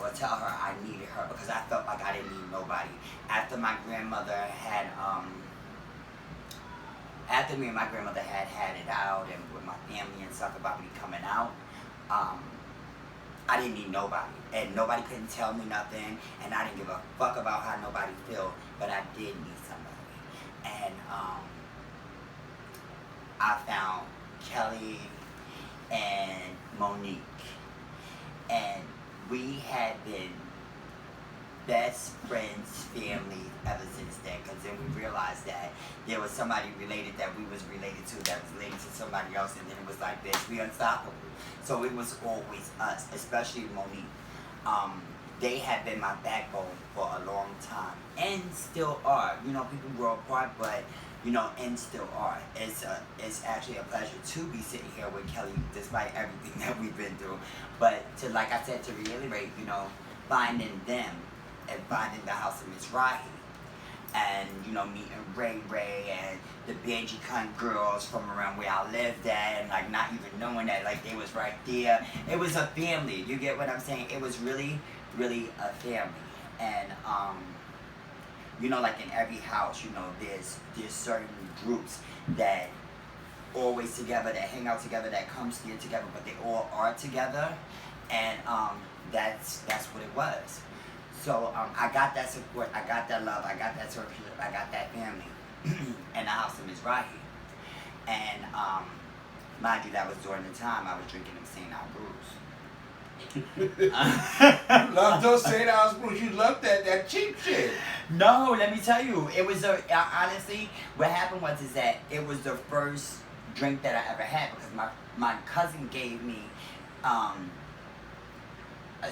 or tell her I needed her because I felt like I didn't need nobody. After my grandmother had after me and my grandmother had it out and with my family and stuff about me coming out, I didn't need nobody. And nobody couldn't tell me nothing. And I didn't give a fuck about how nobody felt. But I did need somebody. And I found Kelly and Monique. And we had been best friends, family ever since then. Because then we realized that there was somebody related that we was related to that was related to somebody else. And then it was like this, we unstoppable. So it was always us, especially Monique. They had been my backbone for a long time. And still are. You know, people grow apart, but you know, and still are. It's actually a pleasure to be sitting here with Kelly, despite everything that we've been through. But to, like I said, to reiterate, you know, finding them and finding the house of Miss Rahi, and you know, meeting Ray and the Benji Cunt girls from around where I lived at, and like not even knowing that like they was right there. It was a family. You get what I'm saying? It was really, really a family. And you know, like in every house, you know, there's certain groups that always together, that hang out together, that come here together, but they all are together, and that's what it was. So I got that support, I got that love, I got that support, I got that family in the house of Miss Rahi. And mind you, that was during the time I was drinking them St. Al brews. You love those St. Al's brews. You love that cheap shit. No, let me tell you, it was honestly, what happened was is that it was the first drink that I ever had because my cousin gave me,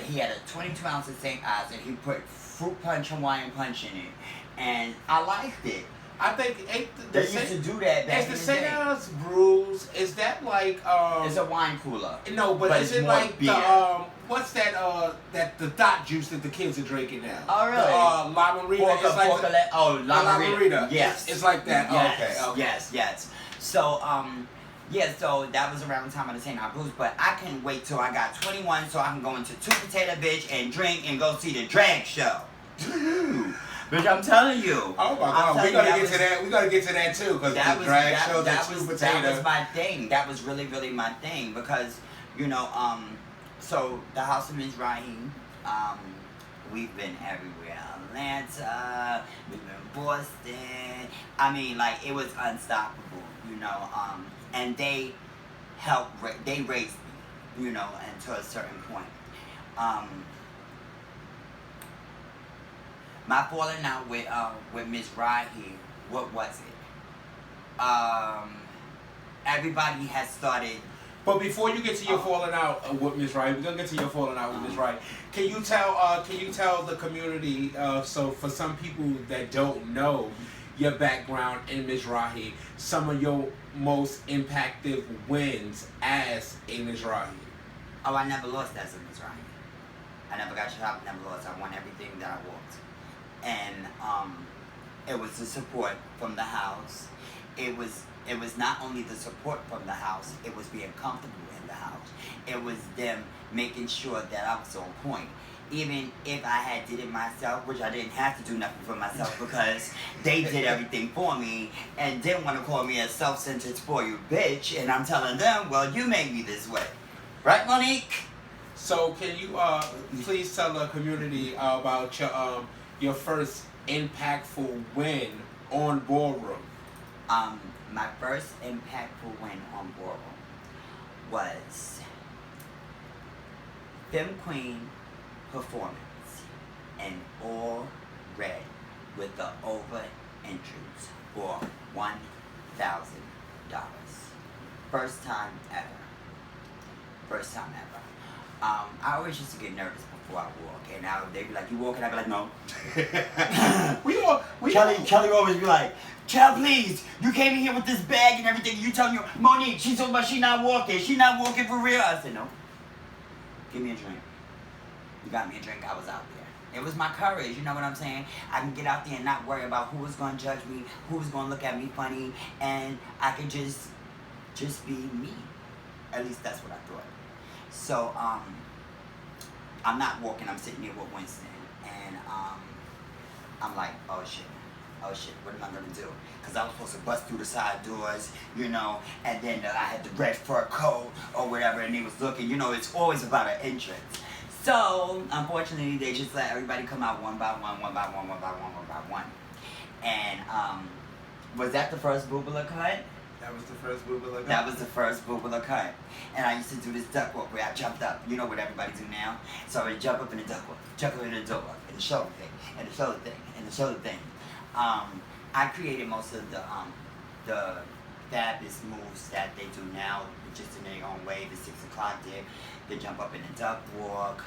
he had a 22 ounce of St. Ives and he put fruit punch, Hawaiian punch in it, and I liked it. I think they used to do that back in the the St. Al's brews, is that like it's a wine cooler. No, but is it like beer. the what's that that the dot juice that the kids are drinking now? Oh really? The La Marita. It's like La Marita. Yes. It's like that. Yes. Oh, okay. Yes. So yeah, so that was around the time of the St. Al Brews, but I couldn't wait till I got 21 so I can go into Two Potato Bitch and drink and go see the drag show. Bitch, I'm telling you. Oh my God, we gotta get to that. We gotta get to that too, because the drag show, the Two Potato. That was my thing. That was really, really my thing because, you know, so the House of Ms. Rahim, we've been everywhere. Atlanta, we've been Boston. I mean, like, it was unstoppable, you know, and they they raised me, you know, and to a certain point. My falling out with Miss Rahi, what was it? Everybody has started. But before you get to your falling out with Miss Rahi, we're gonna get to your falling out with Miss Rahi. Can you tell the community? So for some people that don't know your background in Miss Rahi, some of your most impactful wins as a Miss Rahi. Oh, I never lost as a Miss Rahi. I never got shot, never lost. I won everything that I walked. And it was the support from the house. It was not only the support from the house, it was being comfortable in the house. It was them making sure that I was on point. Even if I had did it myself, which I didn't have to do nothing for myself because they did everything for me and didn't want to call me a self-centered spoiled bitch, and I'm telling them, well, you made me this way. Right, Monique? So can you please tell the community about your first impactful win on Ballroom? My first impactful win on Ballroom was Femme Queen performance in all red with the over entries for $1,000. First time ever. First time ever. I always used to get nervous before I walk, and now they'd be like, "You walking?" I'd be like, "No." Kelly would always be like, "Kel, please, you came in here with this bag and everything. You telling you, Monique, she's talking about she not walking. She not walking for real." I said, "No. Give me a drink." You got me a drink. I was out there. It was my courage. You know what I'm saying? I can get out there and not worry about who was gonna judge me, who was gonna look at me funny, and I could just be me. At least that's what I thought. So, I'm not walking. I'm sitting here with Winston, and I'm like, oh shit, what am I gonna do? Because I was supposed to bust through the side doors, you know, and then I had the red fur coat or whatever, and they was looking, you know, it's always about an entrance. So, unfortunately, they just let everybody come out one by one. And, was that the first boobala cut? That was the first boobala cut? That was the first boobala cut. And I used to do this duck walk where I jumped up. You know what everybody do now? So I would jump up in the duck walk, jump up in the duck walk, and the shoulder thing, and the shoulder thing, and the shoulder thing. I created most of the fabulous moves that they do now, just in their own way. The 6 o'clock did. They jump up in the duck walk,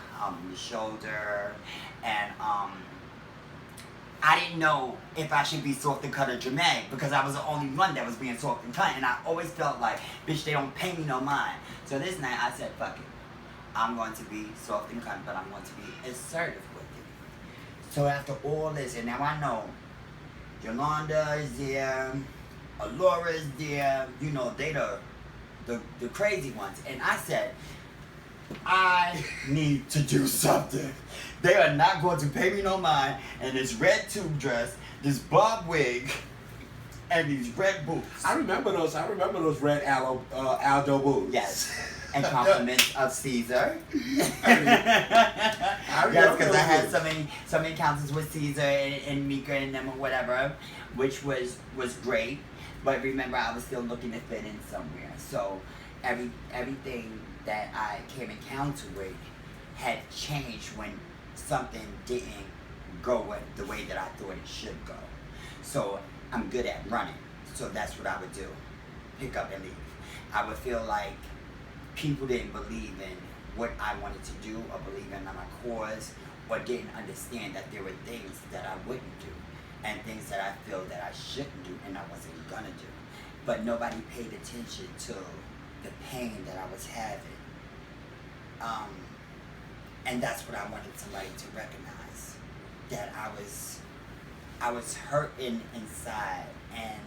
the shoulder, and I didn't know if I should be soft and cut or dramatic because I was the only one that was being soft and cut, and I always felt like, bitch, they don't pay me no mind. So this night I said, fuck it. I'm going to be soft and cut, but I'm going to be assertive with it. So after all this, and now I know Yolanda is there, Alora is there, you know, they the crazy ones. And I said, I need to do something. They are not going to pay me no mind. And this red tube dress, this bob wig, and these red boots. I remember those red Aldo boots. Yes. And compliments of Caesar. I Yes, because I had so many encounters with Caesar and Mika and them or whatever, which was great. But remember, I was still looking to fit in somewhere. So everything that I came encounter with had changed when something didn't go the way that I thought it should go. So I'm good at running. So that's what I would do. Pick up and leave. I would feel like people didn't believe in what I wanted to do or believe in my cause or didn't understand that there were things that I wouldn't do and things that I feel that I shouldn't do and I wasn't gonna do. But nobody paid attention to the pain that I was having. And that's what I wanted somebody to recognize, that I was hurting inside and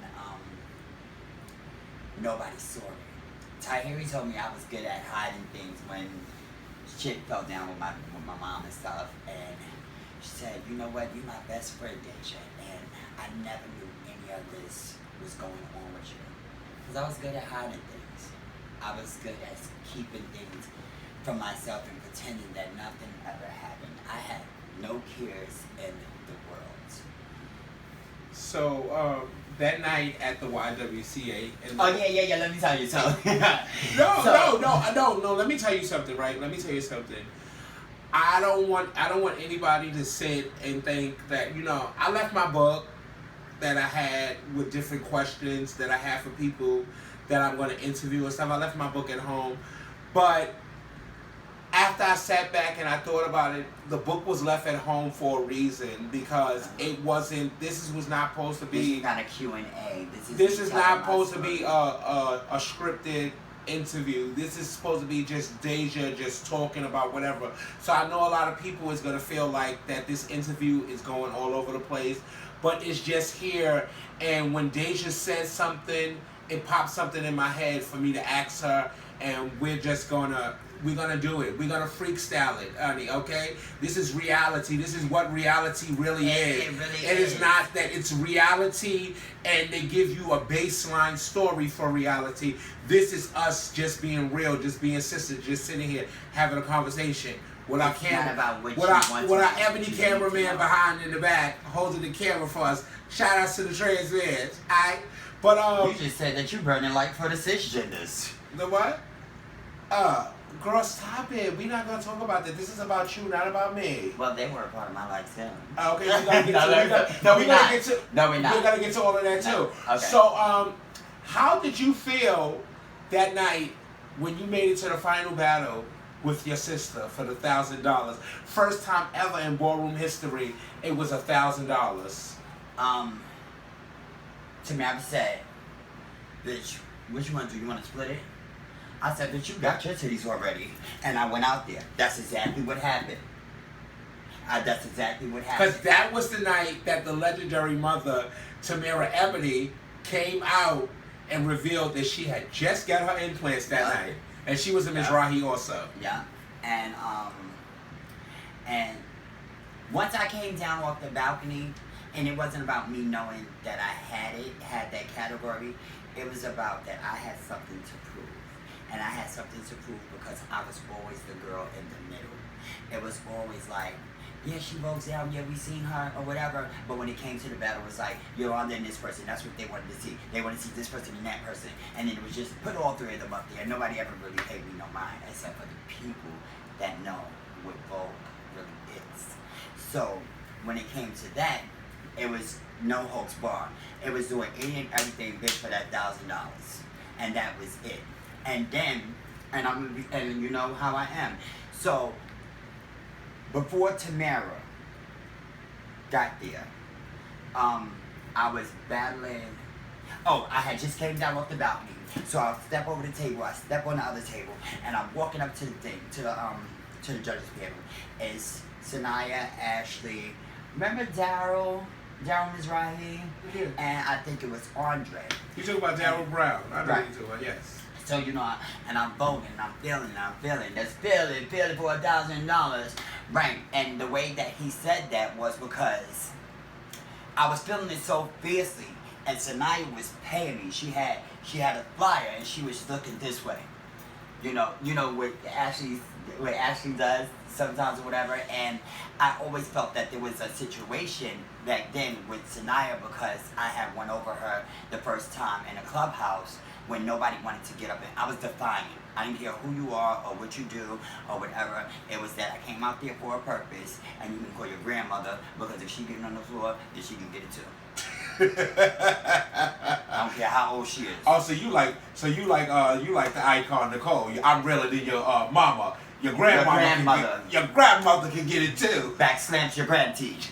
nobody saw it. Tahiri told me I was good at hiding things when shit fell down with my mom and stuff, and she said, you know what, you're my best friend, Daesja, and I never knew any of this was going on with you. Because I was good at hiding things. I was good at keeping things from myself and pretending that nothing ever happened. I had no cares in the world. So, that night at the YWCA. Yeah. Let me tell you something. No. Let me tell you something, right? Let me tell you something. I don't want anybody to sit and think that, you know, I left my book that I had with different questions that I had for people that I'm going to interview and stuff. I left my book at home, but after I sat back and I thought about it, the book was left at home for a reason because it wasn't. This was not supposed to be. This is not a Q&A. This is not supposed to be a scripted interview. This is supposed to be just Daesja just talking about whatever. So I know a lot of people is gonna feel like that this interview is going all over the place, but it's just here. And when Daesja says something, it pops something in my head for me to ask her, and we're gonna do it. We're gonna freestyle it, honey, okay? This is reality. This is what reality really is. It really It is not that it's reality and they give you a baseline story for reality. This is us just being real, just being sisters, just sitting here having a conversation. With our ebony cameraman behind in the back, holding the camera for us. Shout outs to the trans men, alright? But you just said that you're burning light for the cisgenders. The what? Girl, stop it. We're not going to talk about that. This is about you, not about me. Well, they were a part of my life too. Okay, we're going to get to No, we're not. We're going to get to all of that too. No. Okay. So, how did you feel that night when you made it to the final battle with your sister for the $1,000? First time ever in ballroom history, it was $1,000. To me, I said, bitch, what you want to do? You want to split it? I said, bitch, you got your titties already. And I went out there. That's exactly what happened. That's exactly what happened. Because that was the night that the legendary mother, Tamara Ebony, came out and revealed that she had just got her implants that night. And she was a Mizrahi also. Yeah. And And once I came down off the balcony, and it wasn't about me knowing that I had that category. It was about that I had something to prove. And I had something to prove because I was always the girl in the middle. It was always like, yeah, she votes down, yeah, we seen her, or whatever. But when it came to the battle, it was like, you're on there and this person. That's what they wanted to see. They wanted to see this person and that person. And then it was just put all three of them up there. Nobody ever really paid me no mind, except for the people that know what Vogue really is. So when it came to that, it was no holds bar. It was doing any and everything big for that $1,000. And that was it. And then, and you know how I am. So, before Tamara got there, I was battling. Oh, I had just came down off the balcony. So I step over the table, I step on the other table, and I'm walking up to the thing, to the judges panel. It's Sanaya, Ashley, remember Daryl Mizrahi? Yeah. And I think it was Andre. You talk about Daryl Brown. I know Right. you talk about, yes. So, you know, and I'm voting, and I'm feeling. That's feeling for $1,000. Right. And the way that he said that was because I was feeling it so fiercely, and Sanaya was paying me. She had a flyer, and she was looking this way. You know what Ashley does sometimes or whatever. And I always felt that there was a situation back then with Sanaya because I had won over her the first time in a clubhouse when nobody wanted to get up, and I was defiant. I didn't care who you are or what you do or whatever. It was that I came out there for a purpose, and you can call your grandmother because if she getting on the floor, then she can get it too. I don't care how old she is. Oh, so you like the icon Nicole. I'm realer than your mama. Your grandmother. Your grandmother can get it too. Back slams your grand teach.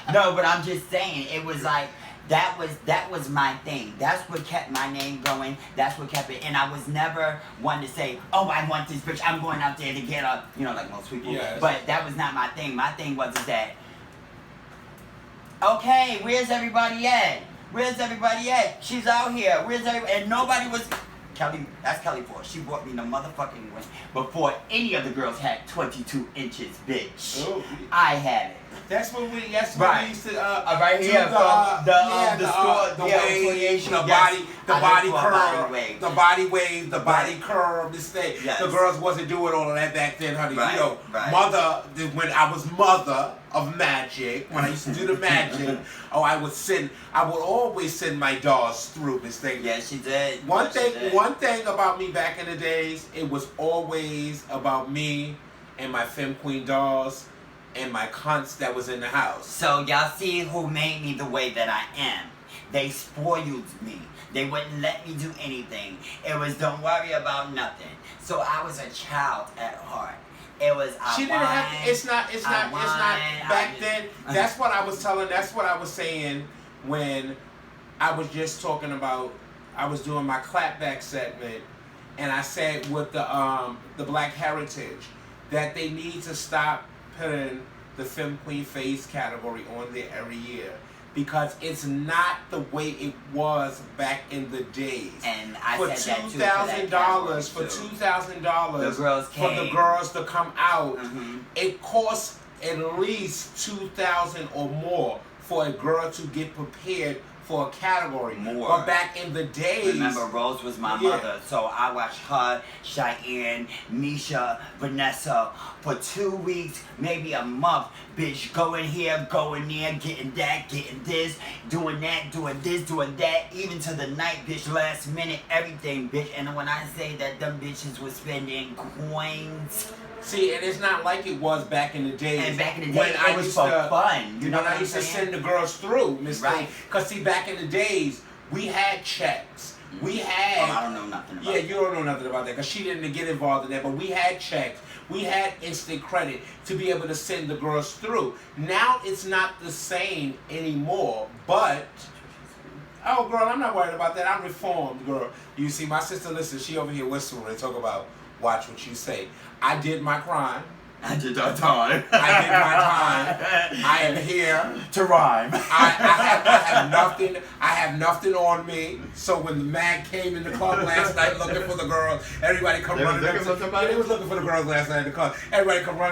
No, but I'm just saying, it was like, that was my thing. That's what kept my name going. That's what kept it. And I was never one to say, oh, I want this bitch. I'm going out there to get her. You know, like most people. Yes. But that was not my thing. My thing was that, okay, where's everybody at? Where's everybody at? She's out here. Where's everybody? And nobody was... Kelly, that's Kelly Ford. She bought me the motherfucking win before any of the girls had 22 inches, bitch. Ooh. I had it. That's what we used to right here the wave, the body wave, the body curve, this thing. Yes. The girls wasn't doing all of that back then, honey. Right. You know, when I was mother of magic, when I used to do the magic, I would always send my dolls through this thing. Yes, she did. One thing about me back in the days, it was always about me and my Femme Queen dolls and my cunts that was in the house. So y'all see who made me the way that I am. They spoiled me. They wouldn't let me do anything. It was don't worry about nothing. So I was a child at heart. It was it's not back then. That's what I was telling. That's what I was saying when I was just talking about. I was doing my clapback segment, and I said with the Black Heritage that they need to stop putting the Femme Queen Face category on there every year because it's not the way it was back in the days. And I for said $2,000 for the girls to come out, it costs at least $2,000 or more for a girl to get prepared for a category. More. But back in the days... Remember, Rose was my mother, so I watched her, Cheyenne, Misha, Vanessa, for 2 weeks, maybe a month, bitch, going here, going there, getting that, getting this, doing that, doing this, doing that, even to the night, bitch, last minute, everything, bitch. And when I say that them bitches was spending coins... See, and it's not like it was back in the days. And back in the day, it was for fun. You know when I used to send the girls through, Miss Right. Because see, back in the days, we had checks. We had... Oh, I don't know nothing about that. Yeah, you don't know nothing about that because she didn't get involved in that. But we had checks. We had instant credit to be able to send the girls through. Now it's not the same anymore, but... Oh, girl, I'm not worried about that. I'm reformed, girl. You see, my sister, listen, she over here whistling and talk about watch what you say. I did my crime. I did our time. I did my time. I am here to rhyme. I have nothing on me. So when the man came in the club last night looking for the girls, everybody come They was running. looking for somebody? Yeah, they was looking for the girls last night in the club. Everybody come running.